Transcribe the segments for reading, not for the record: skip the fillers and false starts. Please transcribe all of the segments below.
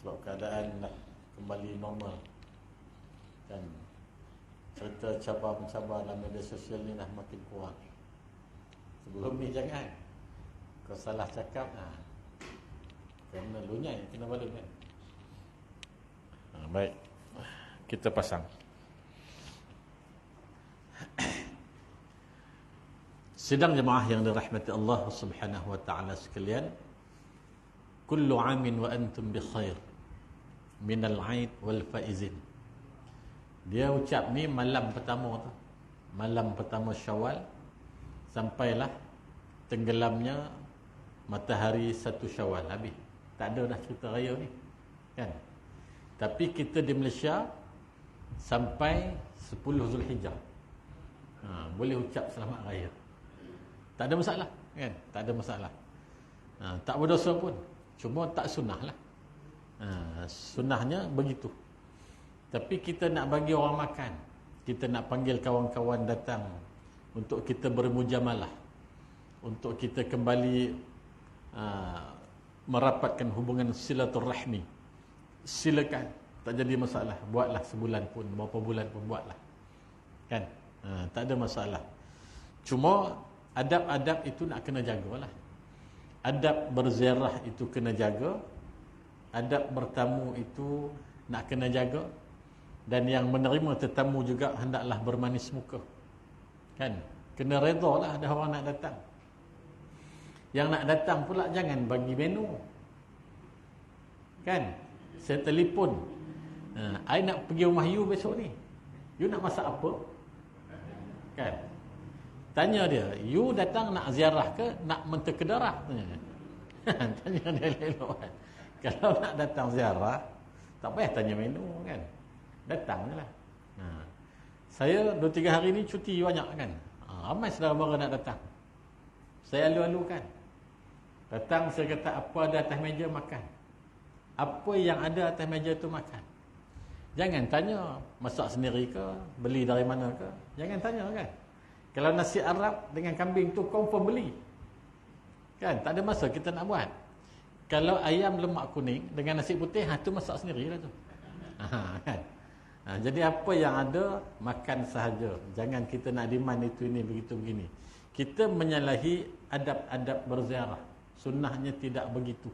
sebab keadaan dah kembali normal kan. Cerita cabar-mencabar dalam media sosial ni dah makin kurang. Sebelum ni jangan kau salah cakap kena lunyai, kena balun kan. Baik, kita pasang. Sidang jemaah yang dirahmati Allah Subhanahu wa taala sekalian, kullu amin wa antum bi khair minal aid wal faizin. Dia ucap ni malam pertama tu, malam pertama Syawal, sampailah tenggelamnya matahari 1 Syawal. Habis, tak ada dah cerita raya ni kan. Tapi kita di Malaysia sampai 10 Zulhijjah boleh ucap selamat raya, tak ada masalah kan, tak ada masalah. Tak berdosa pun, cuma tak sunnah lah. Sunnahnya begitu. Tapi kita nak bagi orang makan, kita nak panggil kawan-kawan datang untuk kita bermujamalah, untuk kita kembali merapatkan hubungan silaturahmi, silakan, tak jadi masalah. Buatlah sebulan pun, berapa bulan pun buatlah kan. Tak ada masalah. Cuma adab-adab itu nak kena jagalah. Adab berziarah itu kena jaga, adab bertamu itu nak kena jaga, dan yang menerima tetamu juga hendaklah bermanis muka kan. Kena redha lah ada orang nak datang. Yang nak datang pula jangan bagi menu kan. Saya telefon, I nak pergi rumah you besok ni, you nak masak apa kan. Tanya dia, you datang nak ziarah ke nak menterkedarah? Tanya dia elok kan. Kalau nak datang ziarah, tak payah tanya menu kan, datang je lah. Saya 2-3 hari ni cuti banyak kan. Ramai saudara mara nak datang, saya alu-alukan. Datang, saya kata apa ada atas meja makan, apa yang ada atas meja tu makan. Jangan tanya masak sendiri ke, beli dari mana ke, jangan tanya kan. Kalau nasi Arab dengan kambing tu confirm beli kan, tak ada masa kita nak buat. Kalau ayam lemak kuning dengan nasi putih, tu masak sendiri lah tu. Kan? Jadi apa yang ada makan sahaja. Jangan kita nak demand itu ini begitu begini. Kita menyalahi adab-adab berziarah. Sunnahnya tidak begitu.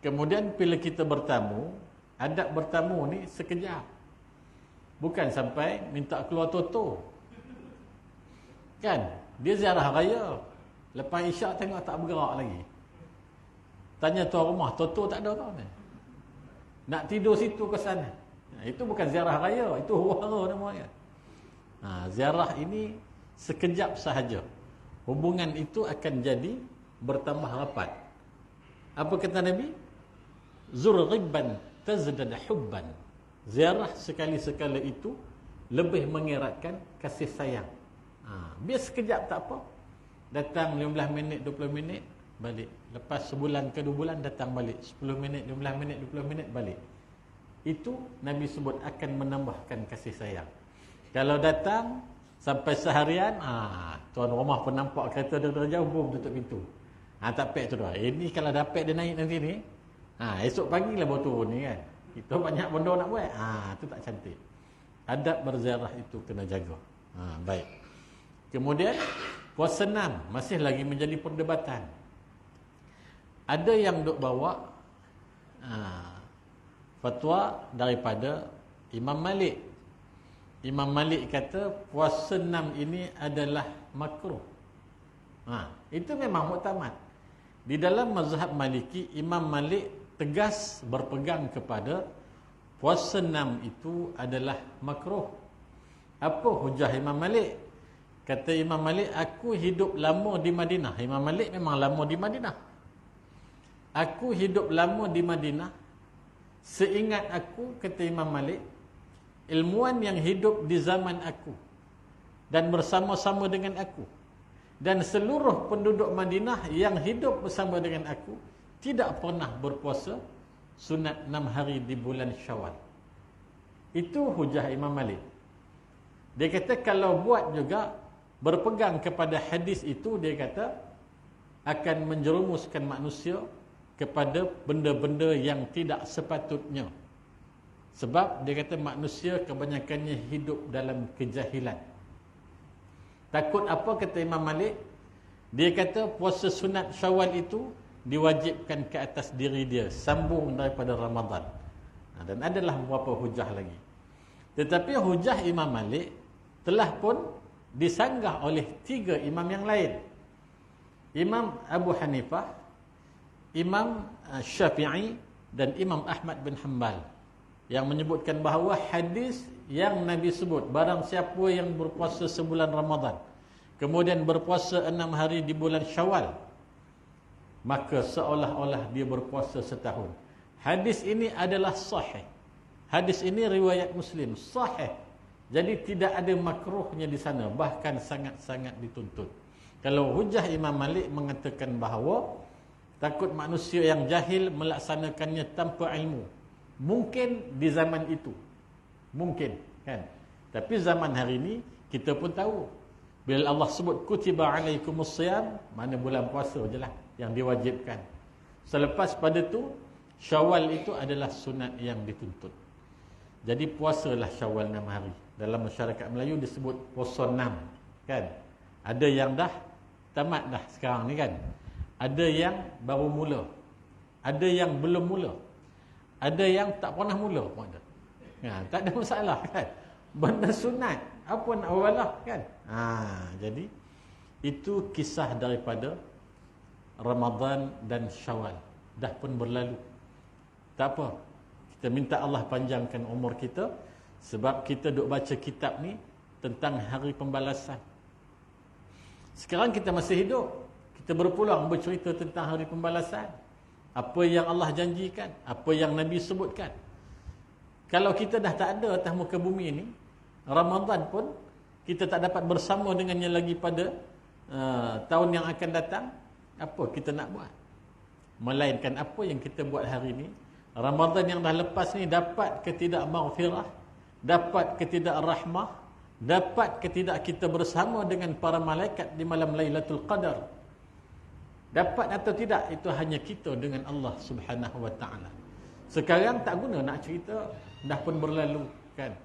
Kemudian bila kita bertamu, adab bertamu ni sekejap, bukan sampai minta keluar toto kan. Dia ziarah raya, lepas isyak tengok tak bergerak lagi, tanya tuan rumah, toto tak ada tau ni, nak tidur situ ke sana. Itu bukan ziarah raya, itu huru-hara namanya. Ziarah ini sekejap sahaja, hubungan itu akan jadi bertambah rapat. Apa kata Nabi? Zur ghibban tazdad hubban. Ziarah sekali-sekala itu lebih mengeratkan kasih sayang. Biar sekejap tak apa, datang 15 minit 20 minit balik. Lepas sebulan ke 2 bulan datang balik, 10 minit 15 minit 20 minit balik. Itu Nabi sebut akan menambahkan kasih sayang. Kalau datang sampai seharian, tuan rumah pun nampak kereta dia jauh, boom, tutup pintu. Tak pek tu dah. Ini kalau dapat dia naik nanti ni, esok pagi lah baru turun ni kan. Kita banyak benda nak buat. Tu tak cantik. Adab berziarah itu kena jaga. Baik. Kemudian puasa 6 masih lagi menjadi perdebatan. Ada yang duk bawa fatwa daripada Imam Malik. Imam Malik kata puasa 6 ini adalah makruh. Itu memang muktamad. Di dalam mazhab Maliki, Imam Malik tegas berpegang kepada puasa 6 itu adalah makruh. Apa hujah Imam Malik? Kata Imam Malik, aku hidup lama di Madinah. Imam Malik memang lama di Madinah. Aku hidup lama di Madinah. Seingat aku, kata Imam Malik, ilmuwan yang hidup di zaman aku dan bersama-sama dengan aku, dan seluruh penduduk Madinah yang hidup bersama dengan aku tidak pernah berpuasa sunat 6 hari di bulan Syawal. Itu hujah Imam Malik. Dia kata kalau buat juga berpegang kepada hadis itu, dia kata akan menjerumuskan manusia kepada benda-benda yang tidak sepatutnya. Sebab dia kata manusia kebanyakannya hidup dalam kejahilan. Takut apa kata Imam Malik? Dia kata puasa sunat Syawal itu diwajibkan ke atas diri dia, sambung daripada Ramadan. Dan adalah beberapa hujah lagi. Tetapi hujah Imam Malik telah pun disanggah oleh 3 imam yang lain. Imam Abu Hanifah, Imam Syafi'i dan Imam Ahmad bin Hanbal, yang menyebutkan bahawa hadis yang Nabi sebut, barang siapa yang berpuasa sebulan Ramadan kemudian berpuasa 6 hari di bulan Syawal, maka seolah-olah dia berpuasa setahun. Hadis ini adalah sahih. Hadis ini riwayat Muslim, sahih. Jadi tidak ada makruhnya di sana, bahkan sangat-sangat dituntut. Kalau hujah Imam Malik mengatakan bahawa takut manusia yang jahil melaksanakannya tanpa ilmu. Mungkin di zaman itu. Mungkin, kan? Tapi zaman hari ini kita pun tahu. Bila Allah sebut kutiba alaikumusiyam, mana bulan puasa je lah yang diwajibkan. Selepas pada tu, Syawal itu adalah sunat yang dituntut. Jadi puasalah Syawal 6 hari. Dalam masyarakat Melayu disebut puasa 6, kan? Ada yang dah tamat dah sekarang ni, kan? Ada yang baru mula. Ada yang belum mula. Ada yang tak pernah mula pun ada. Tak ada masalah, kan? Benda sunat, apa nak walah, kan? Jadi itu kisah daripada Ramadan dan Syawal. Dah pun berlalu. Tak apa. Kita minta Allah panjangkan umur kita, sebab kita duk baca kitab ni tentang hari pembalasan. Sekarang kita masih hidup, kita berpeluang bercerita tentang hari pembalasan. Apa yang Allah janjikan, apa yang Nabi sebutkan. Kalau kita dah tak ada atas muka bumi ni, Ramadan pun kita tak dapat bersama dengannya lagi pada tahun yang akan datang, apa kita nak buat? Melainkan apa yang kita buat hari ni. Ramadan yang dah lepas ni dapat ke tidak maghfirah, dapat ke tidak rahmah, dapat ke tidak kita bersama dengan para malaikat di malam Lailatul Qadar. Dapat atau tidak, itu hanya kita dengan Allah Subhanahu wa taala. Sekarang tak guna nak cerita, dah pun berlalu, kan?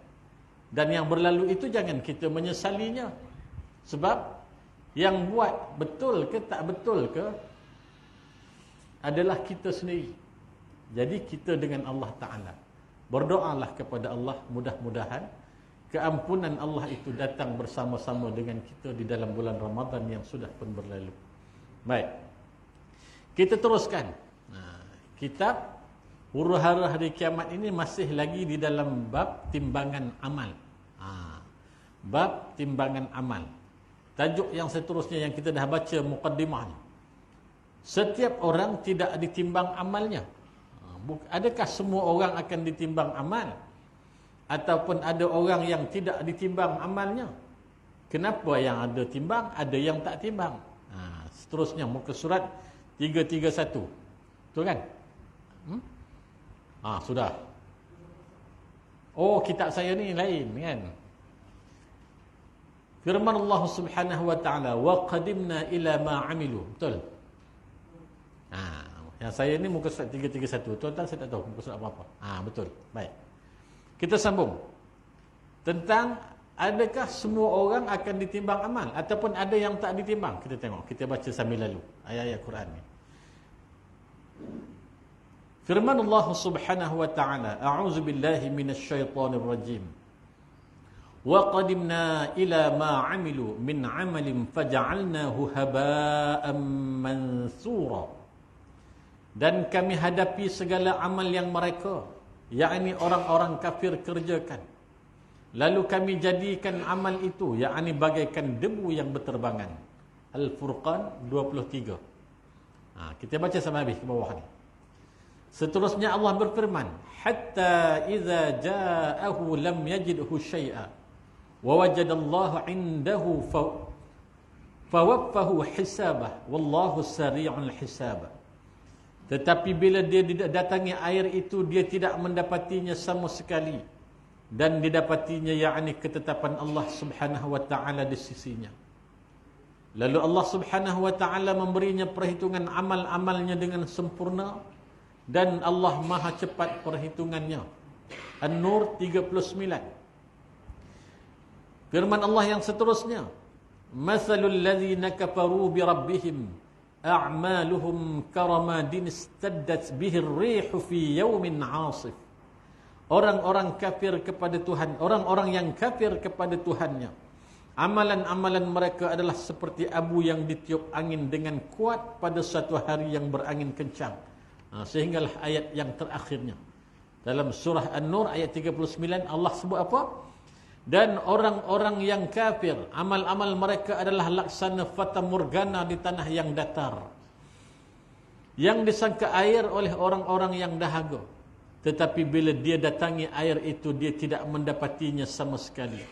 Dan yang berlalu itu jangan kita menyesalinya. Sebab yang buat betul ke tak betul ke adalah kita sendiri. Jadi kita dengan Allah Ta'ala, berdoalah kepada Allah, mudah-mudahan keampunan Allah itu datang bersama-sama dengan kita di dalam bulan Ramadan yang sudah pun berlalu. Baik, kita teruskan. Kitab Huru-hara Hari Kiamat ini masih lagi di dalam bab timbangan amal. Bab timbangan amal. Tajuk yang seterusnya yang kita dah baca muqaddimah ni. Setiap orang tidak ditimbang amalnya. Adakah semua orang akan ditimbang amal? Ataupun ada orang yang tidak ditimbang amalnya? Kenapa yang ada timbang, ada yang tak timbang? Seterusnya muka surat 331. Betul kan? Sudah. Oh, kitab saya ni lain, kan? Firman Allah Subhanahu wa taala, wa qadimna ila ma amilu. Betul? Yang saya ni muka surat 331. Tuan-tuan saya tak tahu muka surat apa-apa. Betul. Baik. Kita sambung. Tentang adakah semua orang akan ditimbang amal ataupun ada yang tak ditimbang? Kita tengok. Kita baca sambil lalu ayat-ayat Quran ni. Firman Allah Subhanahu wa taala, a'udzu billahi minasyaitonir rajim. Wa qadimna ila ma 'amilu min 'amalin faj'alnahu haba'an mansura. Dan kami hadapi segala amal yang mereka, yakni orang-orang kafir kerjakan. Lalu kami jadikan amal itu, yakni bagaikan debu yang berterbangan. Al-Furqan 23. Kita baca sampai habis ke bawah ni. Seterusnya Allah berfirman, hatta idza ja'ahu lam yajidhu syai'a wa wajadallahu 'indahu fawaffahu hisabah wallahu sari'ul hisab. Tetapi bila dia datangi air itu, dia tidak mendapatinya sama sekali, dan didapatinya yakni ketetapan Allah Subhanahu wa taala di sisinya. Lalu Allah Subhanahu wa taala memberinya perhitungan amal-amalnya dengan sempurna dan Allah Maha cepat perhitungannya. An-Nur 39. Firman Allah yang seterusnya, "Matsalul ladzina kafaru bi rabbihim a'maluhum karamadin istaddat bihi ar-rihu fi yawmin 'asif." Orang-orang kafir kepada Tuhan, orang-orang yang kafir kepada Tuhannya, amalan-amalan mereka adalah seperti abu yang ditiup angin dengan kuat pada suatu hari yang berangin kencang. Sehinggalah ayat yang terakhirnya. Dalam surah An-Nur ayat 39 Allah sebut apa? Dan orang-orang yang kafir, amal-amal mereka adalah laksana fata morgana di tanah yang datar, yang disangka air oleh orang-orang yang dahaga. Tetapi bila dia datangi air itu, dia tidak mendapatinya sama sekali.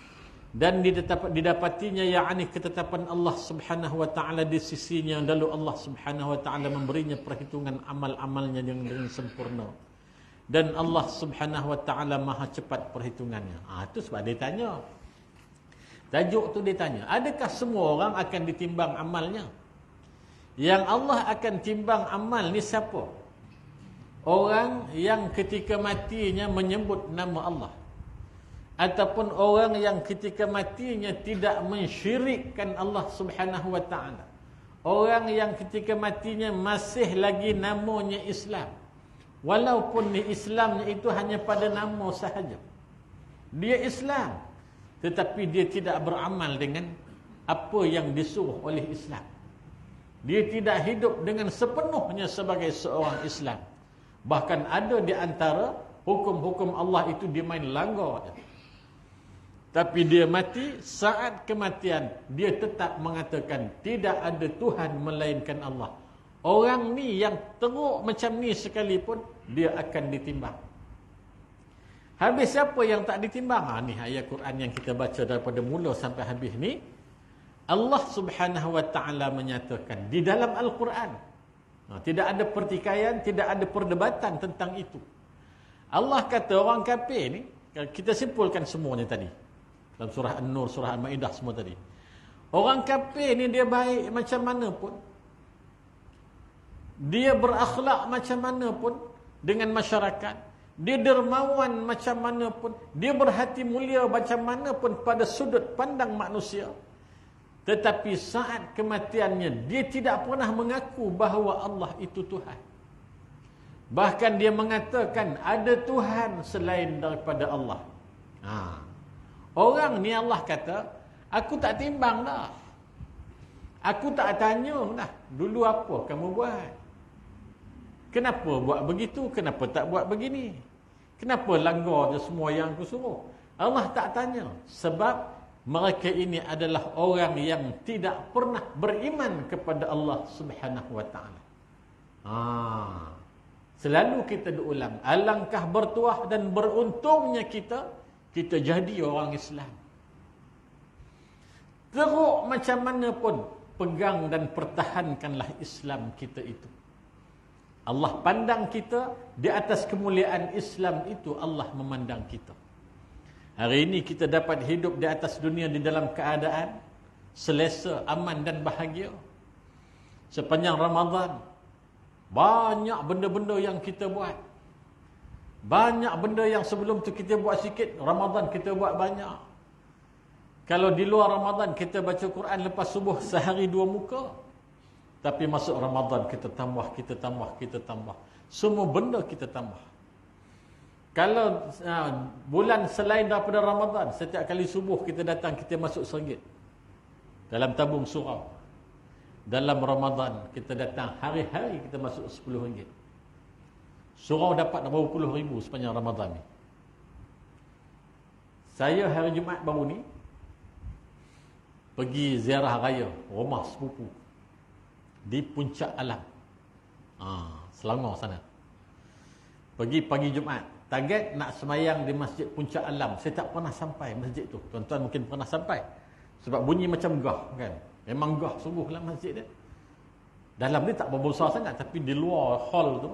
Dan didapatinya yakni ketetapan Allah Subhanahu wa taala di sisinya, lalu Allah Subhanahu wa taala memberinya perhitungan amal-amalnya dengan sempurna. Dan Allah Subhanahu wa taala Maha cepat perhitungannya. Itu sebab dia tanya. Tajuk tu dia tanya, adakah semua orang akan ditimbang amalnya? Yang Allah akan timbang amal ni siapa? Orang yang ketika matinya menyebut nama Allah, ataupun orang yang ketika matinya tidak mensyirikkan Allah Subhanahu wa taala. Orang yang ketika matinya masih lagi namanya Islam, walaupun ni Islamnya itu hanya pada nama sahaja. Dia Islam, tetapi dia tidak beramal dengan apa yang disuruh oleh Islam. Dia tidak hidup dengan sepenuhnya sebagai seorang Islam. Bahkan ada di antara hukum-hukum Allah itu dia main langgar. Tapi dia mati, saat kematian dia tetap mengatakan tidak ada Tuhan melainkan Allah. Orang ni yang teruk macam ni sekalipun, dia akan ditimbang. Habis siapa yang tak ditimbang? Ni ayat Quran yang kita baca daripada mula sampai habis ni. Allah Subhanahu wa taala menyatakan di dalam Al-Quran, tidak ada pertikaian, tidak ada perdebatan tentang itu. Allah kata orang kafir ni, kita simpulkan semuanya tadi dalam surah An-Nur, surah Al-Maidah semua tadi. Orang kafir ni dia baik macam mana pun, dia berakhlak macam mana pun dengan masyarakat, dia dermawan macam mana pun, dia berhati mulia macam mana pun pada sudut pandang manusia, tetapi saat kematiannya dia tidak pernah mengaku bahawa Allah itu Tuhan. Bahkan dia mengatakan ada Tuhan selain daripada Allah. Orang ni Allah kata, aku tak timbang dah, aku tak tanya dah, dulu apa kamu buat, kenapa buat begitu, kenapa tak buat begini, kenapa langgar je semua yang aku suruh. Allah tak tanya, sebab mereka ini adalah orang yang tidak pernah beriman kepada Allah Subhanahu wa taala. Selalu kita diulang, alangkah bertuah dan beruntungnya kita jadi orang Islam. Teruk macam mana pun, pegang dan pertahankanlah Islam kita itu. Allah pandang kita di atas kemuliaan Islam itu, Allah memandang kita. Hari ini kita dapat hidup di atas dunia di dalam keadaan selesa, aman dan bahagia. Sepanjang Ramadan, banyak benda-benda yang kita buat. Banyak benda yang sebelum tu kita buat sikit, Ramadan kita buat banyak. Kalau di luar Ramadan kita baca Quran lepas subuh sehari 2 muka, tapi masuk Ramadan kita tambah. Semua benda kita tambah. Kalau bulan selain daripada Ramadan, setiap kali subuh kita datang, kita masuk RM1 dalam tabung surau. Dalam Ramadan kita datang hari-hari, kita masuk RM10. Surau dapat berapa puluh ribu sepanjang Ramadan ni. Saya hari Jumaat baru ni pergi ziarah raya rumah sepupu di Puncak Alam, Selangor sana. Pergi pagi Jumaat, target nak semayang di Masjid Puncak Alam. Saya tak pernah sampai masjid tu. Tuan-tuan mungkin pernah sampai, sebab bunyi macam gah kan. Memang gah sungguh lah masjid dia. Dalam dia tak berbesar sangat, tapi di luar hall tu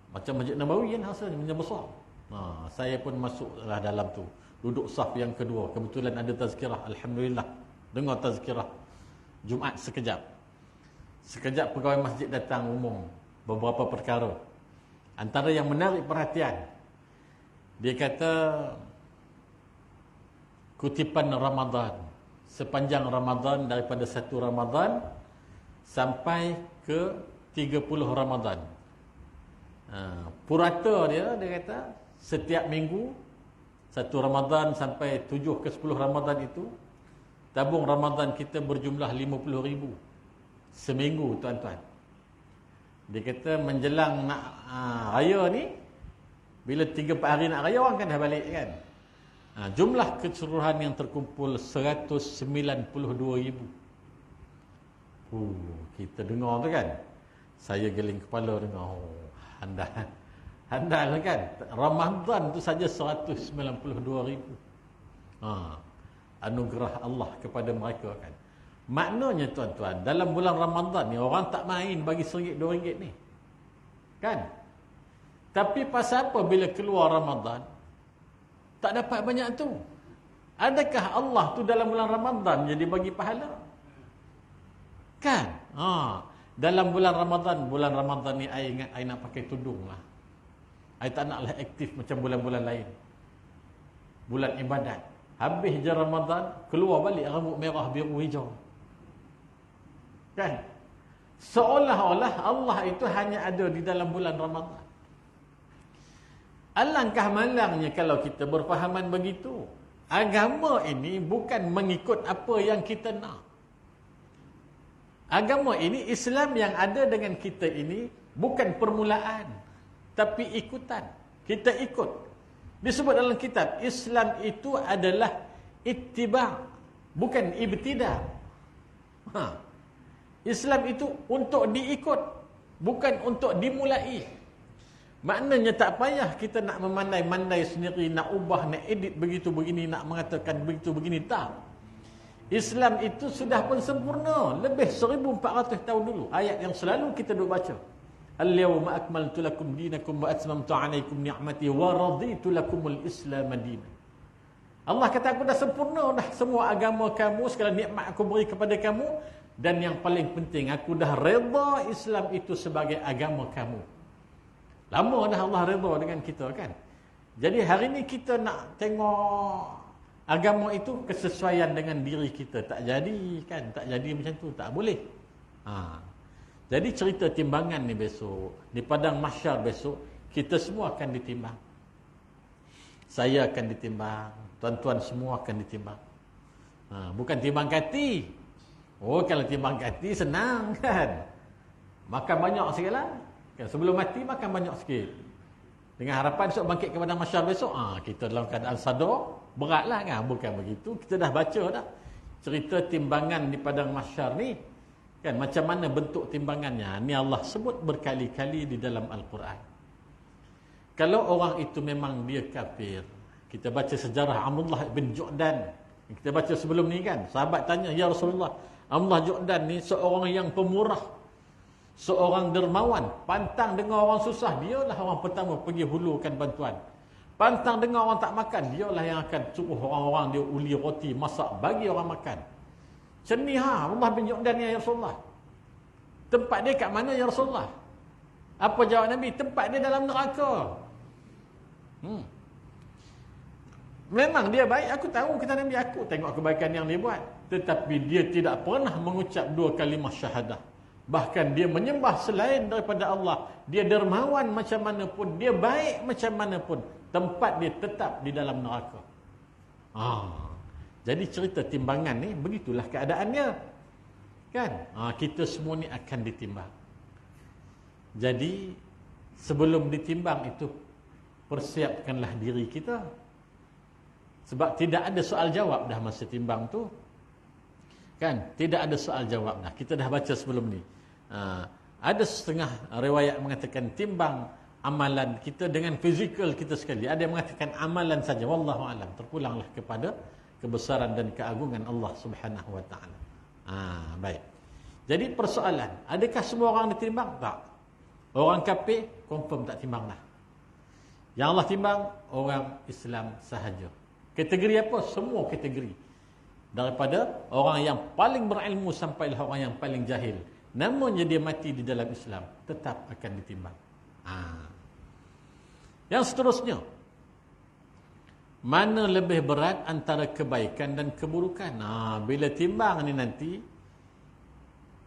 macam Masjid Nabawi kan, rasanya macam besar. Saya pun masuklah dalam tu, duduk saf yang kedua. Kebetulan ada tazkirah, alhamdulillah, dengar tazkirah. Jumaat sekejap. Sekejap pegawai masjid datang umum beberapa perkara. Antara yang menarik perhatian, dia kata kutipan Ramadan, sepanjang Ramadan, daripada 1 Ramadan sampai ke 30 Ramadan. Purata dia kata setiap minggu 1 Ramadan sampai 7 ke 10 Ramadan itu, tabung Ramadan kita berjumlah 50,000 seminggu, tuan-tuan. Dia kata menjelang nak raya ni, bila 3-4 hari nak raya, orang kan dah balik kan. Jumlah keseluruhan yang terkumpul 192,000. Kita dengar tu kan, saya geling kepala dengar. Handal kan. Ramadan tu saja 192,000. Anugerah Allah kepada mereka kan. Maknanya tuan-tuan, dalam bulan Ramadan ni orang tak main bagi RM1, RM2 ni. Kan? Tapi pasal apa bila keluar Ramadan tak dapat banyak tu? Adakah Allah tu dalam bulan Ramadan jadi bagi pahala? Kan? Dalam bulan Ramadan ni I ingat I nak pakai tudung lah. I tak naklah aktif macam bulan-bulan lain. Bulan ibadat. Habis je Ramadan, keluar balik rambut merah, biru, hijau. Kan? Seolah-olah Allah itu hanya ada di dalam bulan Ramadan. Alangkah malangnya kalau kita berfahaman begitu. Agama ini bukan mengikut apa yang kita nak. Agama ini, Islam yang ada dengan kita ini bukan permulaan, tapi ikutan. Kita ikut. Disebut dalam kitab, Islam itu adalah ittiba', bukan ibtida'. Islam itu untuk diikut, bukan untuk dimulai. Maknanya tak payah kita nak memandai-mandai sendiri, nak ubah, nak edit begitu begini, nak mengatakan begitu begini, tak. Islam itu sudah pun sempurna lebih 1400 tahun dulu. Ayat yang selalu kita duk baca. Al-yawma akmaltu lakum dinakum wa atmamtu 'alaikum ni'mati wa raditu lakumul Islam dinan. Allah kata, aku dah sempurna dah semua agama kamu, segala nikmat aku beri kepada kamu, dan yang paling penting, aku dah redha Islam itu sebagai agama kamu. Lama dah Allah redha dengan kita kan. Jadi hari ni kita nak tengok agama itu kesesuaian dengan diri kita. Tak jadi kan, tak jadi macam tu, tak boleh. Jadi cerita timbangan ni besok, di padang mahsyar besok, kita semua akan ditimbang. Saya akan ditimbang, tuan-tuan semua akan ditimbang. Bukan timbang kati. Kalau timbang kati senang kan. Makan banyak sikit lah. Kan, sebelum mati makan banyak sikit. Dengan harapan esok bangkit ke padang mahsyar besok, kita dalam keadaan sadar, beratlah kan. Bukan begitu, kita dah baca dah cerita timbangan di padang mahsyar ni. Kan, macam mana bentuk timbangannya? Ni Allah sebut berkali-kali di dalam Al-Quran. Kalau orang itu memang dia kafir, kita baca sejarah Abdullah bin Ju'dan. Kita baca sebelum ni kan, sahabat tanya, ya Rasulullah, Abdullah Ju'dan ni seorang yang pemurah, seorang dermawan, pantang dengar orang susah, dialah orang pertama pergi hulurkan bantuan. Pantang dengar orang tak makan, dialah yang akan suruh orang-orang dia uli roti, masak, bagi orang makan. Macam ni Abdullah bin Ju'dan ni ya Rasulullah. Tempat dia kat mana ya Rasulullah? Apa jawab Nabi? Tempat dia dalam neraka. Memang dia baik, aku tahu, kata Nabi, aku tengok kebaikan yang dia buat. Tetapi dia tidak pernah mengucap 2 kalimah syahadah. Bahkan dia menyembah selain daripada Allah. Dia dermawan macam mana pun, dia baik macam mana pun, tempat dia tetap di dalam neraka. Jadi cerita timbangan ni begitulah keadaannya. Kan? Kita semua ni akan ditimbang. Jadi sebelum ditimbang itu, persiapkanlah diri kita. Sebab tidak ada soal jawab dah masa timbang tu. Kan? Tidak ada soal jawab dah. Kita dah baca sebelum ni. Ada setengah riwayat mengatakan timbang amalan kita dengan fizikal kita sekali. Ada yang mengatakan amalan saja. Wallahu a'lam. Terpulanglah kepada kebesaran dan keagungan Allah Subhanahu wa taala. Baik. Jadi persoalan, adakah semua orang ditimbang? Tak. Orang kafir confirm tak timbang dah. Yang Allah timbang orang Islam sahaja. Kategori apa? Semua kategori. daripada orang yang paling berilmu sampailah orang yang paling jahil. Namun dia mati di dalam Islam, tetap akan ditimbang. Yang seterusnya, mana lebih berat antara kebaikan dan keburukan? Bila timbang ni nanti,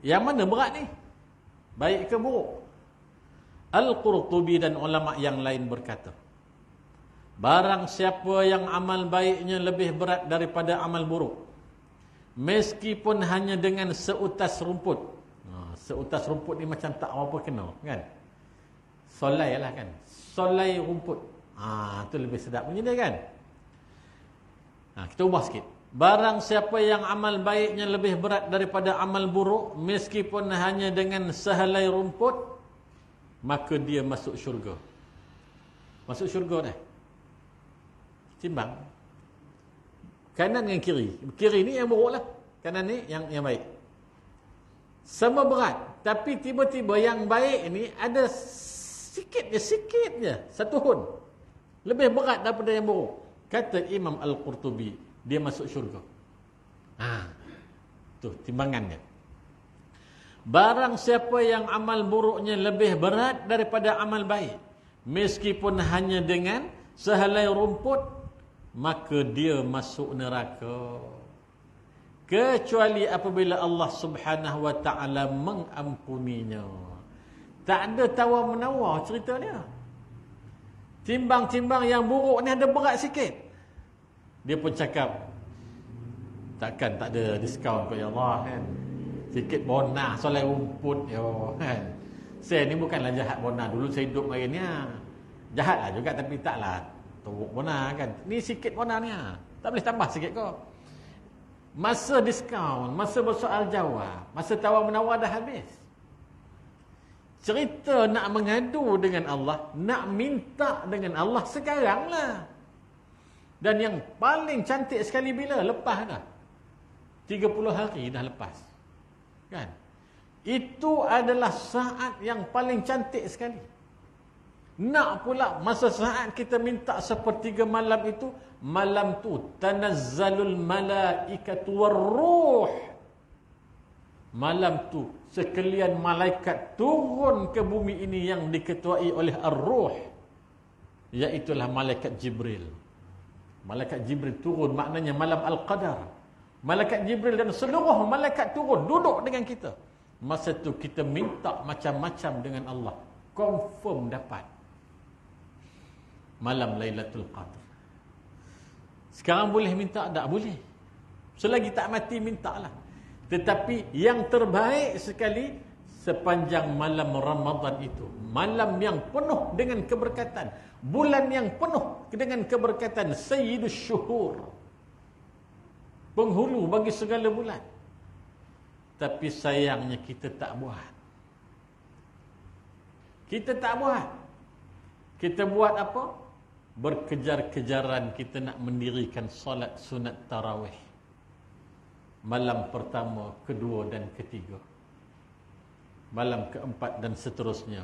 yang mana berat ni? Baik ke buruk? Al-Qurtubi dan ulama yang lain berkata, barang siapa yang amal baiknya lebih berat daripada amal buruk, meskipun hanya dengan seutas rumput. Seutas rumput ni macam tak apa kena, kan? Solai lah, kan? Solai rumput. Tu lebih sedap punya dia, kan? Kita ubah sikit. Barang siapa yang amal baiknya lebih berat daripada amal buruk, meskipun hanya dengan sehelai rumput, maka dia masuk syurga. Masuk syurga dah. Timbang. Kanan dengan kiri. Kiri ni yang buruk lah. Kanan ni yang baik. Sama berat. Tapi tiba-tiba yang baik ni ada sikit je. Satu hun. Lebih berat daripada yang buruk. Kata Imam Al-Qurtubi, dia masuk syurga. Tu timbangannya. Barang siapa yang amal buruknya lebih berat daripada amal baik, meskipun hanya dengan sehelai rumput, maka dia masuk neraka. Kecuali apabila Allah Subhanahu wa taala mengampuninya. Tak ada tawar-menawar cerita dia. Timbang-timbang yang buruk ni ada berat sikit. Dia pun cakap, takkan tak ada diskaun ke ya Allah, kan? Sikit bona solai rumput kan. Saya ni bukanlah jahat bona. Dulu saya hidup hari ni jahatlah juga, tapi taklah teruk bona, kan. Ni sikit bona ni. Tak boleh tambah sikit kau. Masa diskaun, masa bersoal jawab, masa tawar-menawar dah habis. Cerita nak mengadu dengan Allah, nak minta dengan Allah sekarang lah. Dan yang paling cantik sekali bila? Lepas dah. 30 hari dah lepas. Kan? Itu adalah saat yang paling cantik sekali. Nak pula masa saat kita minta sepertiga malam itu, malam tu tanazzalul malaikatu warruh. Malam tu sekalian malaikat turun ke bumi ini yang diketuai oleh ar-ruh, iaitulah malaikat Jibril. Malaikat Jibril turun, maknanya malam Al-Qadar. Malaikat Jibril dan seluruh malaikat turun duduk dengan kita. Masa tu kita minta macam-macam dengan Allah, confirm dapat. Malam Lailatul Qadar. Sekarang boleh minta? Tak boleh. Selagi tak mati mintalah. Tetapi yang terbaik sekali sepanjang malam Ramadan itu, malam yang penuh dengan keberkatan, bulan yang penuh dengan keberkatan, Sayyidus Syuhur, penghulu bagi segala bulan. Tapi sayangnya kita tak buat. Kita tak buat. Kita buat apa? Berkejar-kejaran kita nak mendirikan solat sunat tarawih. Malam pertama, kedua dan ketiga. Malam keempat dan seterusnya.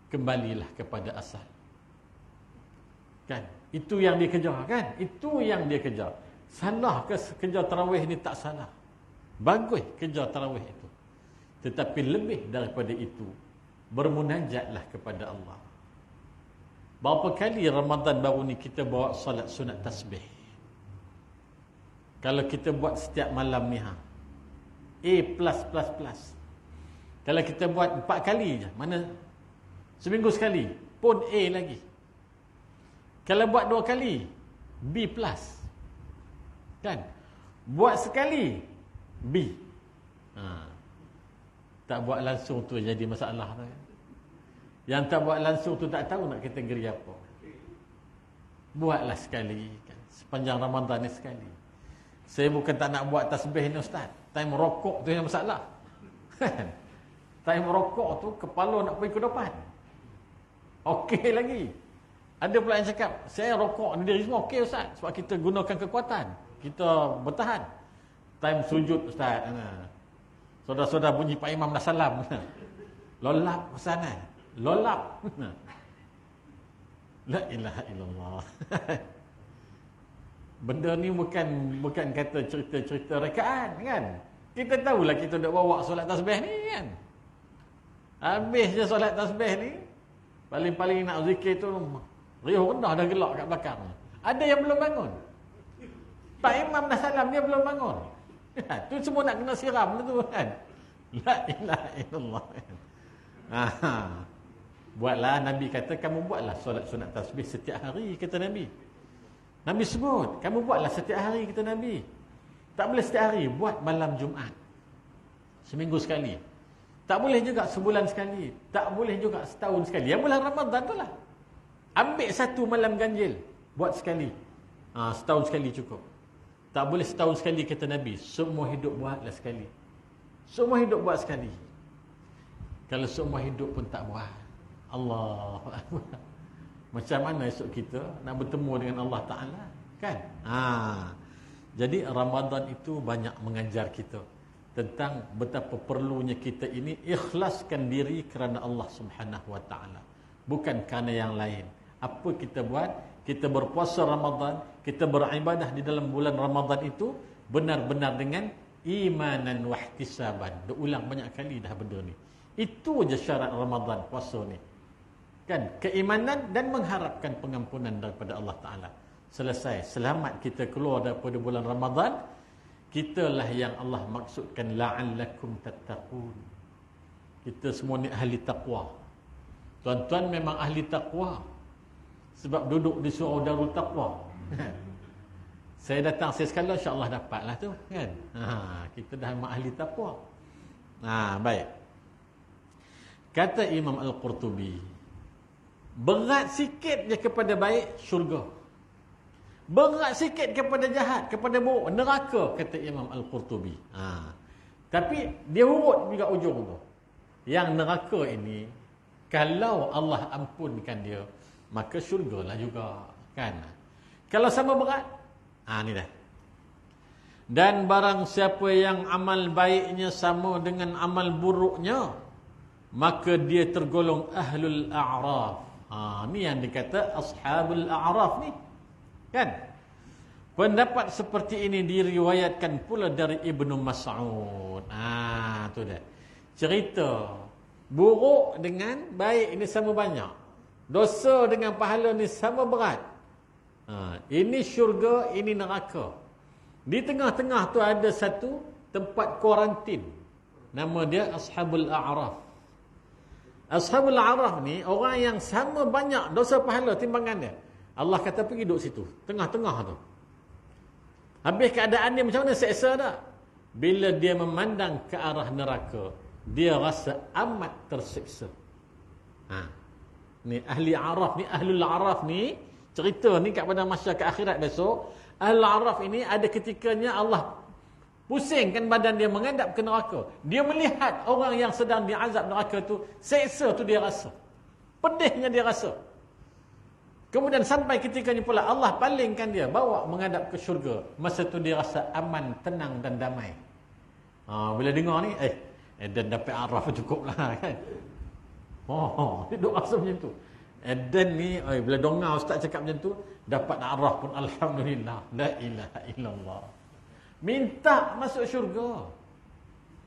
Kembalilah kepada asal. Kan? Itu yang dia kejar, kan? Itu yang dia kejar. Salah ke kejar tarawih ni? Tak salah. Bagus kejar tarawih itu. Tetapi lebih daripada itu, bermunajatlah kepada Allah. Berapa kali Ramadan baru ni kita bawa solat sunat tasbih? Kalau kita buat setiap malam ni, A+++. Kalau kita buat 4 kali je, mana seminggu sekali, pun A lagi. Kalau buat 2 kali, B+. Kan? Buat sekali, B. Tak buat langsung tu jadi masalah. Yang tak buat langsung tu tak tahu nak kategori apa. Buatlah sekali, kan? Sepanjang Ramadan ni sekali. Saya bukan tak nak buat tasbih ni Ustaz. Time rokok tu yang masalah. Time rokok tu kepala nak pergi ke depan. Okey lagi. Ada pula yang cakap, saya rokok ni diri semua okey Ustaz, sebab kita gunakan kekuatan. Kita bertahan. Time sujud Ustaz. Saudara-saudara bunyi Pak Imam dah salam. Lolap ke sana. Lolap. La ilaha illallah. Benda ni bukan kata cerita-cerita rekaan kan. Kita tahulah kita duk bawa solat tasbih ni kan. Habis je solat tasbih ni, paling-paling nak zikir tu riuh rendah dah gelak kat belakang. Ada yang belum bangun. Pak Imam dah salam dia belum bangun. Tu semua nak kena siram tu kan. La ilaha illallah. Buatlah, Nabi kata kamu buatlah solat sunat tasbih setiap hari, kata Nabi. Nabi sebut, kamu buatlah setiap hari, kata Nabi. Tak boleh setiap hari, buat malam Jumaat. Seminggu sekali. Tak boleh juga sebulan sekali. Tak boleh juga setahun sekali. Yang bulan Ramadan tu lah. Ambil satu malam ganjil, buat sekali. Setahun sekali cukup. Tak boleh setahun sekali, kata Nabi. Semua hidup buatlah sekali. Semua hidup buat sekali. Kalau semua hidup pun tak buat, Allahu Akbar. Macam mana esok kita nak bertemu dengan Allah Ta'ala? Kan? Jadi Ramadan itu banyak mengajar kita tentang betapa perlunya kita ini ikhlaskan diri kerana Allah Subhanahu Wa Ta'ala, bukan kerana yang lain. Apa kita buat? Kita berpuasa Ramadan, kita beribadah di dalam bulan Ramadan itu benar-benar dengan imanan wa ihtisaban. Diulang banyak kali dah benda ni. Itu je syarat Ramadan, puasa ni. Kan? Keimanan dan mengharapkan pengampunan daripada Allah Ta'ala. Selesai, selamat kita keluar daripada bulan Ramadan. Kitalah yang Allah maksudkan la'allakum tattaqun. Kita semua ni ahli taqwa. Tuan-tuan memang ahli taqwa sebab duduk di surau Darul Taqwa. Saya datang saya sekali, insya-Allah dapatlah tu kan. Kita dah memang ahli taqwa. Baik. Kata Imam Al-Qurtubi, berat sikit je kepada baik, syurga. Berat sikit kepada jahat, kepada buruk, neraka, kata Imam Al-Qurtubi. Tapi dia urut juga ujung tu. Yang neraka ini, kalau Allah ampunkan dia, maka syurga lah juga. Kan? Kalau sama berat, ni dah. Dan barang siapa yang amal baiknya sama dengan amal buruknya, maka dia tergolong ahlul a'raf. Ni yang dikata ashabul a'raf ni. Kan? Pendapat seperti ini diriwayatkan pula dari Ibnu Mas'ud. Tu dah. Cerita buruk dengan baik ini sama banyak. Dosa dengan pahala ni sama berat. Ini syurga, ini neraka. Di tengah-tengah tu ada satu tempat kuarantin. Nama dia Ashabul A'raf. Ashabul A'raf ni orang yang sama banyak dosa pahala timbangan dia. Allah kata pergi duduk situ, tengah-tengah tu. Habis keadaan dia macam mana? Seksa tak? Bila dia memandang ke arah neraka, dia rasa amat terseksa. Ni ahli Araf ni, ahlul Araf ni, cerita ni kat pada masyarakat akhirat besok. Ahlul Araf ini ada ketikanya Allah pusingkan badan dia menghadap ke neraka. Dia melihat orang yang sedang diazab neraka tu, seksa tu dia rasa. Pedihnya dia rasa. Kemudian sampai ketikanya pula Allah palingkan dia, bawa menghadap ke syurga. Masa tu dia rasa aman, tenang dan damai. Bila dengar ni, dan dapat Araf cukup lah kan. Dia duk rasa macam tu. Dan ni, bila dengar ustaz cakap macam tu, dapat Araf pun alhamdulillah. La ilaha illallah. Minta masuk syurga.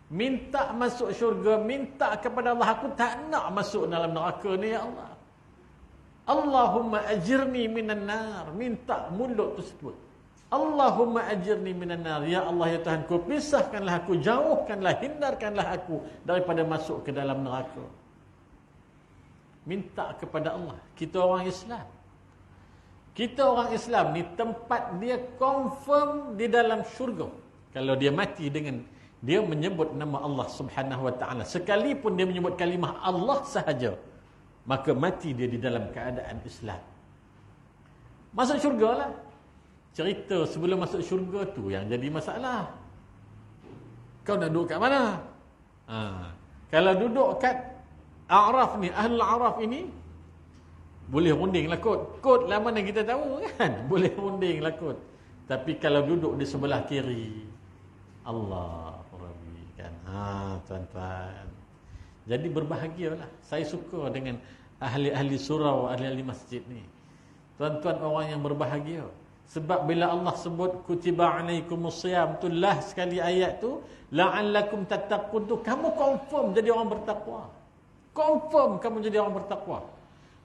Minta masuk syurga, minta kepada Allah, aku tak nak masuk dalam neraka ni ya Allah. Allahumma ajirni minan nar. Minta mulut tu sebut. Allahumma ajirni minan nar. Ya Allah ya Tuhanku, pisahkanlah aku, jauhkanlah, hindarkanlah aku daripada masuk ke dalam neraka. Minta kepada Allah. Kita orang Islam. Kita orang Islam ni tempat dia confirm di dalam syurga. Kalau dia mati dengan dia menyebut nama Allah Subhanahu Wa Ta'ala, sekalipun dia menyebut kalimah Allah sahaja, maka mati dia di dalam keadaan Islam. Masuk syurga lah. Cerita sebelum masuk syurga tu yang jadi masalah. Kau nak duduk kat mana? Kalau duduk kat A'raf ni, Ahlul A'raf ini, boleh runding lah kot. Kot lah mana kita tahu kan? Boleh runding lah kot. Tapi kalau duduk di sebelah kiri, Allah Rabbi kan. Tuan-tuan. Jadi berbahagialah. Saya suka dengan ahli-ahli surau, ahli-ahli masjid ni. Tuan-tuan orang yang berbahagia. Sebab bila Allah sebut kutiba alaikumusiyam tu lah sekali ayat tu, la'allakum tattaqun tu, kamu confirm jadi orang bertakwa. Confirm kamu jadi orang bertakwa.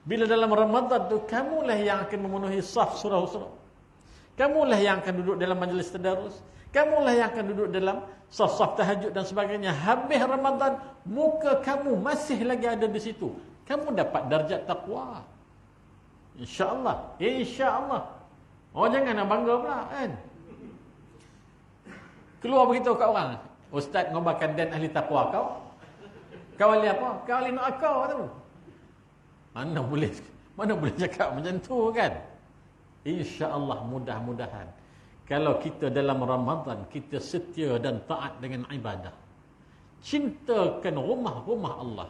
Bila dalam Ramadan tu, kamulah yang akan memenuhi saf surau-surau. Kamulah yang akan duduk dalam majlis tadarus. Kamulah yang akan duduk dalam saf-saf tahajud dan sebagainya. Habis Ramadan, muka kamu masih lagi ada di situ. Kamu dapat darjat takwa. InsyaAllah. InsyaAllah. Oh, jangan nak bangga pula kan. Keluar beritahu kat orang, Ustaz ngobarkan dan ahli takwa kau. Kau ahli apa? Kau ahli nak kau tu. Mana boleh cakap macam tu kan. InsyaAllah, mudah-mudahan kalau kita dalam Ramadan kita setia dan taat dengan ibadah, cintakan rumah-rumah Allah,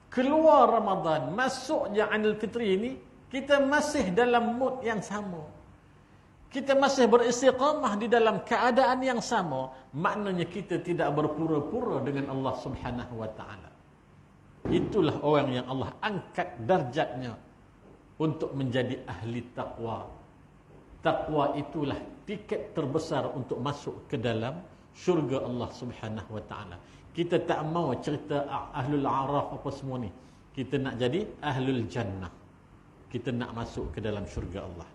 keluar Ramadan masuk je Aidil Fitri ini, kita masih dalam mood yang sama, kita masih beristiqamah di dalam keadaan yang sama, maknanya kita tidak berpura-pura dengan Allah Subhanahu wa taala. Itulah orang yang Allah angkat darjatnya untuk menjadi ahli takwa. Takwa itulah tiket terbesar untuk masuk ke dalam syurga Allah Subhanahu wa taala. Kita tak mau cerita ahlul araf apa semua ni. Kita nak jadi ahlul jannah. Kita nak masuk ke dalam syurga Allah.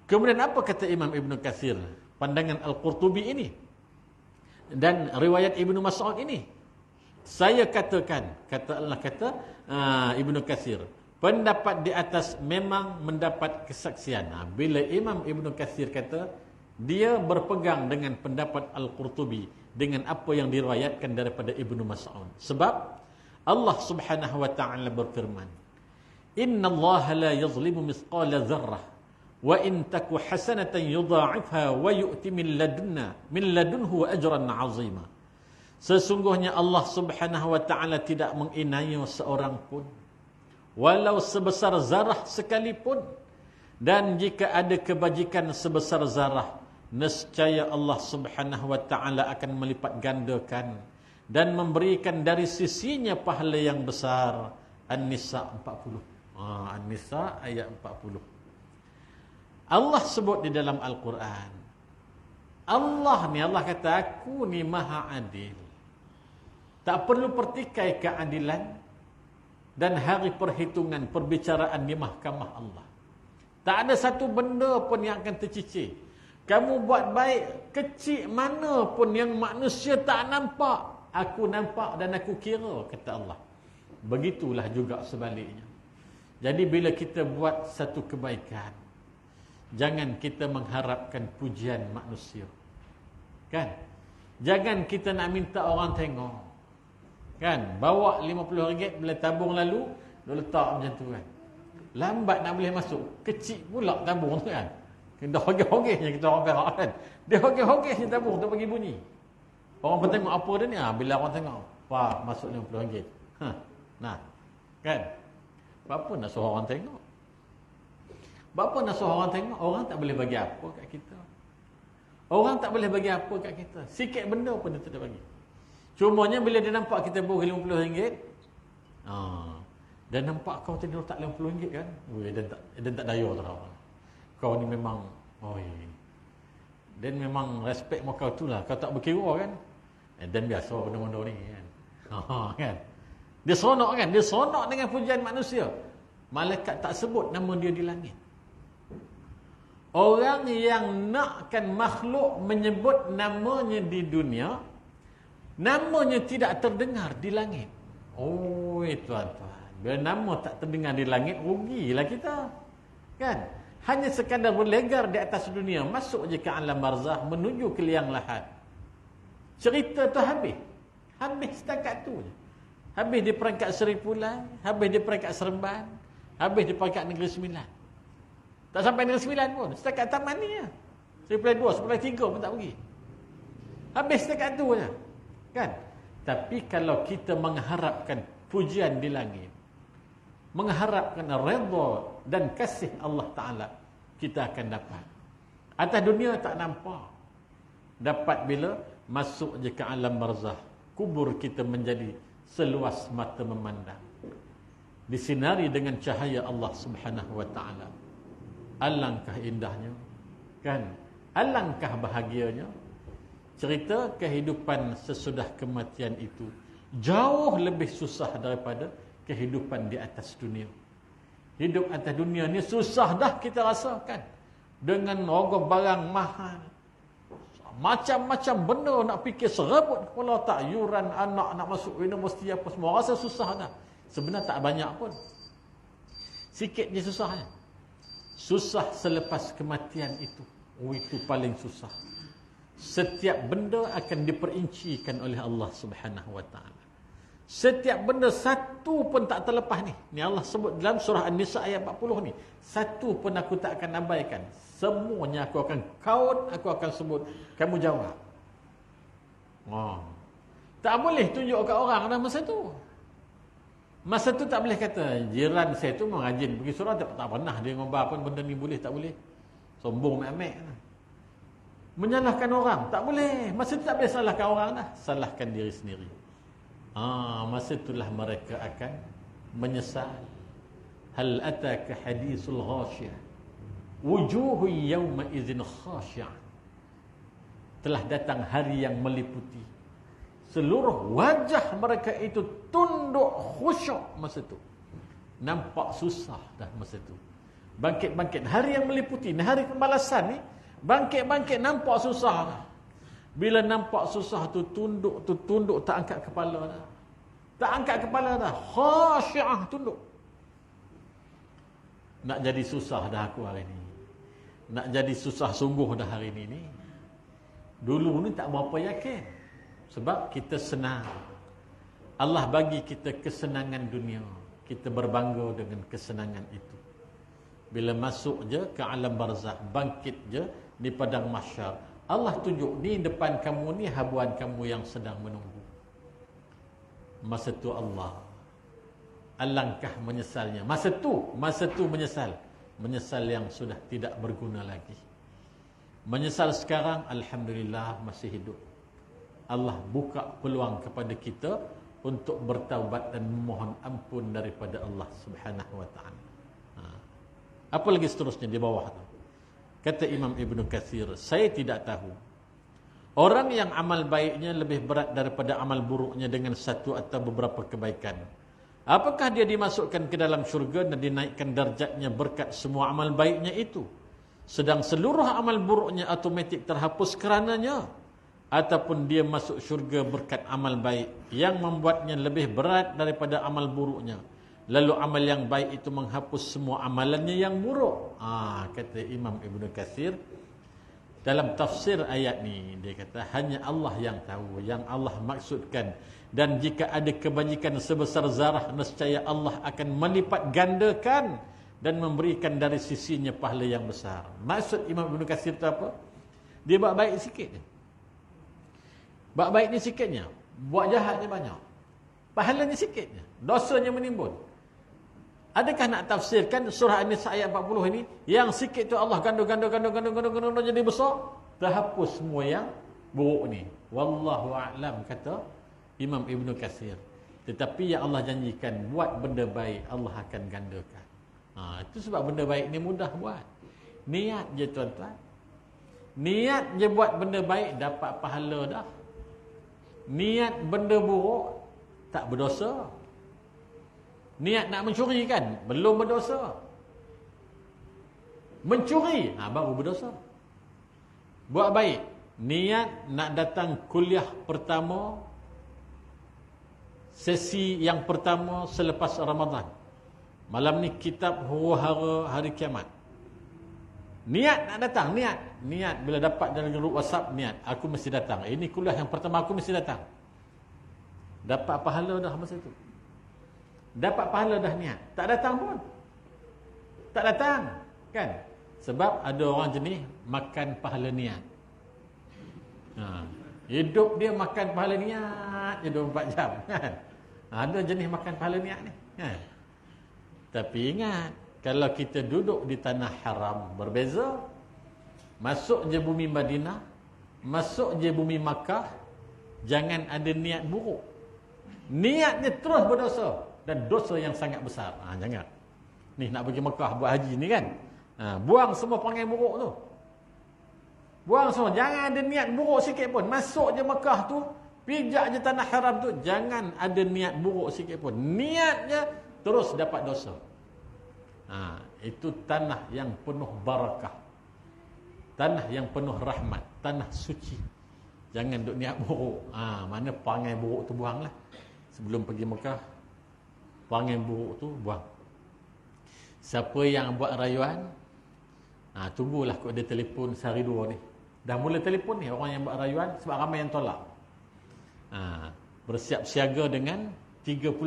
Kemudian apa kata Imam Ibn Katsir? Pandangan Al-Qurtubi ini dan riwayat Ibnu Mas'ud ini. Saya katakan, kata Allah kata Ibn Katsir, pendapat di atas memang mendapat kesaksian. Bila Imam Ibn Katsir kata, dia berpegang dengan pendapat Al-Qurtubi dengan apa yang diriwayatkan daripada Ibnu Mas'ud. Sebab Allah Subhanahu wa taala berfirman, "Inna Allah la yuzlimu mithqala dzarrah wa in taku hasanatan yudha'ifha wa yu'ti min ladunhu ajran 'azima." Sesungguhnya Allah Subhanahu wa taala tidak menginaya seorang pun walau sebesar zarah sekalipun, dan jika ada kebajikan sebesar zarah, nescaya Allah Subhanahu wa taala akan melipat gandakan dan memberikan dari sisinya pahala yang besar. An-Nisa 40. An-Nisa ayat 40. Allah sebut di dalam Al-Quran, Allah kata, aku ni maha adil. Tak perlu pertikai keadilan dan hari perhitungan perbicaraan di mahkamah Allah. Tak ada satu benda pun yang akan tercicir. Kamu buat baik kecil mana pun yang manusia tak nampak, aku nampak dan aku kira, kata Allah. Begitulah juga sebaliknya. Jadi bila kita buat satu kebaikan, jangan kita mengharapkan pujian manusia. Kan? Jangan kita nak minta orang tengok. Kan? Bawa RM50 bila tabung lalu, dia letak macam tu kan. Lambat nak boleh masuk. Kecil pula tabung tu kan. Dia hogeh-hogehnya kita orang Perak kan. Dia hogeh-hogehnya tabung tu bagi bunyi. Orang pun tengok apa dia ni. Bila orang tengok, Pak, masuk RM50. Nah. Kan? Apa nak suruh orang tengok? Apa nak suruh orang tengok? Orang tak boleh bagi apa kat kita. Orang tak boleh bagi apa kat kita. Sikit benda pun dia tak bagi. Cumanya bila dia nampak kita beri RM50, dan nampak kau tadi letak RM50 kan, dia tak daya tau. Kau ni memang, dan memang respect mau kau tu lah. Kau tak berkira kan. Dan biasa benda-benda ni kan. Kan. Dia seronok kan. Dia seronok dengan pujian manusia. Malaikat tak sebut nama dia di langit. Orang yang nakkan makhluk menyebut namanya di dunia, namanya tidak terdengar di langit. Tuan-tuan, bila nama tak terdengar di langit, rugilah kita. Kan? Hanya sekadar berlegar di atas dunia, masuk je ke alam barzah, menuju ke liang lahat. Cerita tu habis. Habis setakat tu je. Habis di peringkat Seripulai, habis di peringkat Seremban, habis di peringkat Negeri Sembilan. Tak sampai Negeri Sembilan pun, setakat taman ni je. Seripulai 2, Seripulai 3 pun tak pergi. Habis setakat tu je. Kan? Tapi kalau kita mengharapkan pujian di langit, mengharapkan redha dan kasih Allah Ta'ala, kita akan dapat. Atas dunia tak nampak. Dapat bila masuk je ke alam barzah, kubur kita menjadi seluas mata memandang, disinari dengan cahaya Allah Subhanahu wa Ta'ala. Alangkah indahnya, kan? Alangkah bahagianya cerita kehidupan sesudah kematian itu jauh lebih susah daripada kehidupan di atas dunia. Hidup atas dunia ni susah dah kita rasakan, dengan rogol barang mahal, macam-macam benda nak fikir serabut kepala, tak yuran anak nak masuk universiti apa semua, rasa susah dah. Sebenarnya tak banyak pun, sikit je susahnya. Susah selepas kematian itu, itu paling susah. Setiap benda akan diperincikan oleh Allah Subhanahu wa taala. Setiap benda, satu pun tak terlepas ni. Ni Allah sebut dalam surah An-Nisa ayat 40 ni. Satu pun aku tak akan abaikan. Semuanya aku akan count, aku akan sebut, kamu jawab. Tak boleh tunjuk kat orang dah masa tu. Masa tu tak boleh kata jiran saya tu rajin pergi surau, tak pernah dia ngomong pun benda ni boleh tak boleh. Sombong mek-mek. Menyalahkan orang tak boleh. Masa tu tak boleh salahkan orang dah, salahkan diri sendiri. Masa itulah mereka akan menyesal. Hal ataka hadithul ghasyiah wujuhu yawma idzin khasyiah. Telah datang hari yang meliputi, seluruh wajah mereka itu tunduk khusyuk masa tu. Nampak susah dah masa tu. Bangkit-bangkit hari yang meliputi ni, hari pembalasan ni, bangkit-bangkit nampak susah. Bila nampak susah tu tunduk, tak angkat kepala dah. Tak angkat kepala dah. Khasyiah, tunduk. Nak jadi susah dah aku hari ni. Nak jadi susah sungguh dah hari ni. Dulu ni tak berapa yakin. Sebab kita senang. Allah bagi kita kesenangan dunia. Kita berbangga dengan kesenangan itu. Bila masuk je ke alam barzakh, bangkit je di padang mahsyar, Allah tunjuk, ni depan kamu ni habuan kamu yang sedang menunggu. Masa tu Allah, alangkah menyesalnya. Masa tu menyesal. Menyesal yang sudah tidak berguna lagi. Menyesal sekarang, alhamdulillah masih hidup. Allah buka peluang kepada kita untuk bertaubat dan memohon ampun daripada Allah Subhanahu wa taala. Apa lagi seterusnya di bawah tu? Kata Imam Ibn Katsir, saya tidak tahu orang yang amal baiknya lebih berat daripada amal buruknya dengan satu atau beberapa kebaikan. Apakah dia dimasukkan ke dalam syurga dan dinaikkan darjatnya berkat semua amal baiknya itu, sedang seluruh amal buruknya automatik terhapus kerananya, ataupun dia masuk syurga berkat amal baik yang membuatnya lebih berat daripada amal buruknya, lalu amal yang baik itu menghapus semua amalannya yang buruk. Kata Imam Ibn Katsir dalam tafsir ayat ni, dia kata hanya Allah yang tahu, yang Allah maksudkan. Dan jika ada kebajikan sebesar zarah, nescaya Allah akan melipat gandakan dan memberikan dari sisinya pahala yang besar. Maksud Imam Ibn Katsir itu apa? Dia buat baik sikit je. Buat baik ni sikitnya, buat jahatnya banyak. Pahalanya sikitnya, dosanya menimbun. Adakah nak tafsirkan surah An-Nisa ayat 40 ini, yang sikit tu Allah ganda jadi besar, terhapus semua yang buruk ni. Wallahu a'lam, kata Imam Ibn Katsir. Tetapi yang Allah janjikan, buat benda baik, Allah akan gandakan. Itu sebab benda baik ni mudah buat. Niat je tuan-tuan. Niat je buat benda baik, dapat pahala dah. Niat benda buruk, tak berdosa. Niat nak mencuri kan, belum berdosa. Mencuri, baru berdosa. Buat baik, niat nak datang kuliah pertama, sesi yang pertama selepas Ramadan. Malam ni kitab huru-hara hari kiamat. Niat nak datang, niat bila dapat dalam grup WhatsApp, niat aku mesti datang. Ini kuliah yang pertama aku mesti datang. Dapat pahala dah masa tu. Dapat pahala dah niat. Tak datang pun. Tak datang, kan? Sebab ada orang jenis makan pahala niat. Hidup dia makan pahala niat je 24 jam, kan? Ada jenis makan pahala niat ni, kan? Tapi ingat, kalau kita duduk di tanah haram, berbeza. Masuk je bumi Madinah, masuk je bumi Makkah, jangan ada niat buruk. Niatnya terus berdosa, dan dosa yang sangat besar. Jangan. Ni nak pergi Mekah buat haji ni kan, Buang semua perangai buruk tu. Buang semua. Jangan ada niat buruk sikit pun. Masuk je Mekah tu, pijak je tanah haram tu, jangan ada niat buruk sikit pun. Niatnya terus dapat dosa. Itu tanah yang penuh barakah. Tanah yang penuh rahmat. Tanah suci. Jangan duk niat buruk. Mana perangai buruk tu buanglah. Sebelum pergi Mekah, perangai buruk tu buang. Siapa yang buat rayuan, tunggulah kau dia telefon sehari dua ni. Dah mula telefon ni orang yang buat rayuan, sebab ramai yang tolak. Bersiap siaga dengan 30,000.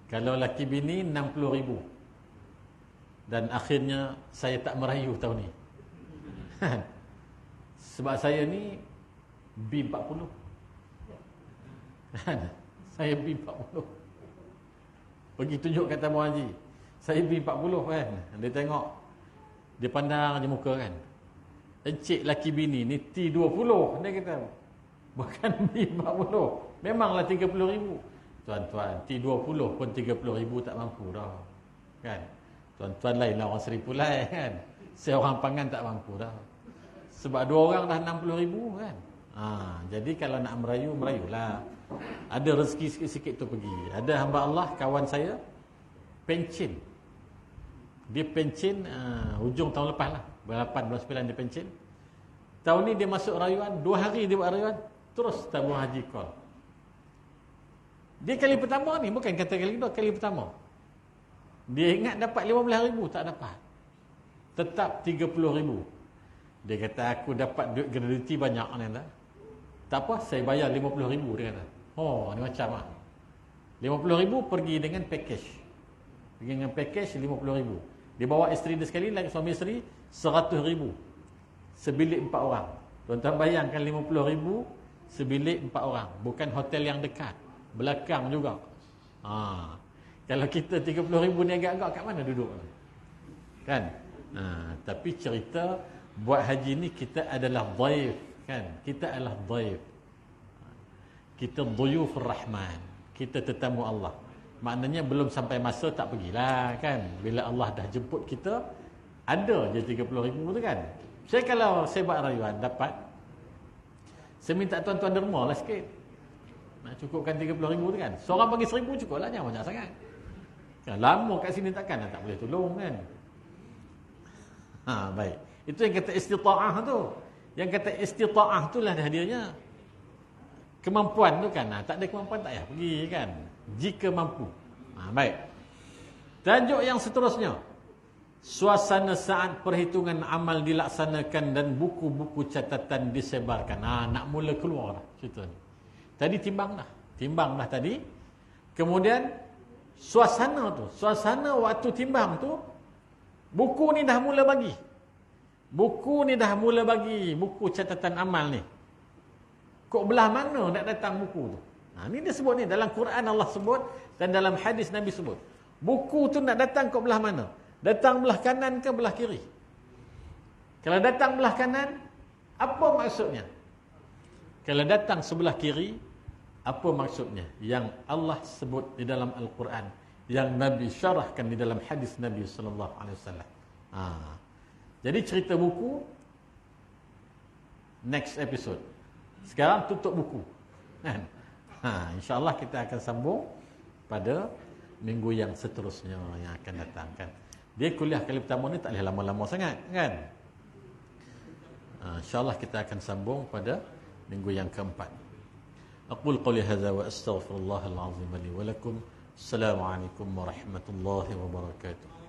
Kalau laki bini 60,000. Dan akhirnya saya tak merayu tahun ni. Sebab saya ni B40. Saya B40. Pergi tunjuk kat Tamu Haji, saya B40 kan. Dia tengok, dia pandang je muka kan. Encik laki bini ni T20. Dia kata, bukan B40. Memanglah 30,000. Tuan-tuan, T20 pun 30,000 tak mampu dah. Kan? Tuan-tuan lain lah orang Seribu lain kan. Saya orang Pangan tak mampu dah. Sebab dua orang dah 60,000 kan. Jadi kalau nak merayu, merayulah. Ada rezeki sikit-sikit tu pergi. Ada hamba Allah, kawan saya, pencin. Dia pencin hujung tahun lepas lah. 8 bulan 9 dia pencin. Tahun ni dia masuk rayuan, 2 hari dia buat rayuan, terus tabung haji call. Dia kali pertama ni, bukan kata kali kedua, kali pertama. Dia ingat dapat 15,000, tak dapat. Tetap 30,000. Dia kata, aku dapat duit gratuity banyak ni tak? Tak apa, saya bayar 50,000, dia kata. Oh, ni macam lah. 50,000 pergi dengan package. Pergi dengan package 50,000. Dia bawa isteri dia sekali, lagi suami isteri 100,000. Sebilik 4 orang. Tuan-tuan bayangkan 50,000 sebilik 4 orang. Bukan hotel yang dekat, belakang juga. Kalau kita 30,000 ni agak-agak kat mana duduk? Kan? Tapi cerita buat haji ni kita adalah dhaif, kan? Kita adalah dhaif. Kita dhuyufur rahman. Kita tetamu Allah. Maknanya belum sampai masa tak pergilah, kan? Bila Allah dah jemput kita, ada je 30,000 tu kan. Saya kalau saya buat rayuan dapat, saya minta tuan-tuan derma lah sikit. Nak cukupkan 30,000 tu kan. Seorang bagi 1,000 cukup lah, jangan banyak sangat. Kan, lama kat sini takkan tak boleh tolong kan. Baik. Itu yang kata istita'ah tu. Yang kata istita'ah tu lah hadiahnya. Kemampuan tu kan. Tak ada kemampuan tak payah pergi kan. Jika mampu. Baik. Tajuk yang seterusnya. Suasana saat perhitungan amal dilaksanakan dan buku-buku catatan disebarkan. Nak mula keluar dah cerita ni. Tadi timbang dah tadi. Kemudian suasana tu, suasana waktu timbang tu, buku ni dah mula bagi. Buku ni dah mula bagi, buku catatan amal ni. Kok belah mana nak datang buku tu? Ni dia sebut ni, dalam Quran Allah sebut dan dalam hadis Nabi sebut. Buku tu nak datang kok belah mana? Datang belah kanan ke belah kiri? Kalau datang belah kanan, apa maksudnya? Kalau datang sebelah kiri, apa maksudnya? Yang Allah sebut di dalam Al-Quran, yang Nabi syarahkan di dalam hadis Nabi sallallahu alaihi wasallam. Jadi cerita buku next episode. Sekarang tutup buku. Kan? InsyaAllah kita akan sambung pada minggu yang seterusnya yang akan datang kan. Dia kuliah kali pertama ni tak boleh lama-lama sangat kan. InsyaAllah kita akan sambung pada minggu yang keempat. Aqul qawli hadza wa astaghfirullahal azim li wa lakum. Assalamualaikum warahmatullahi wabarakatuh.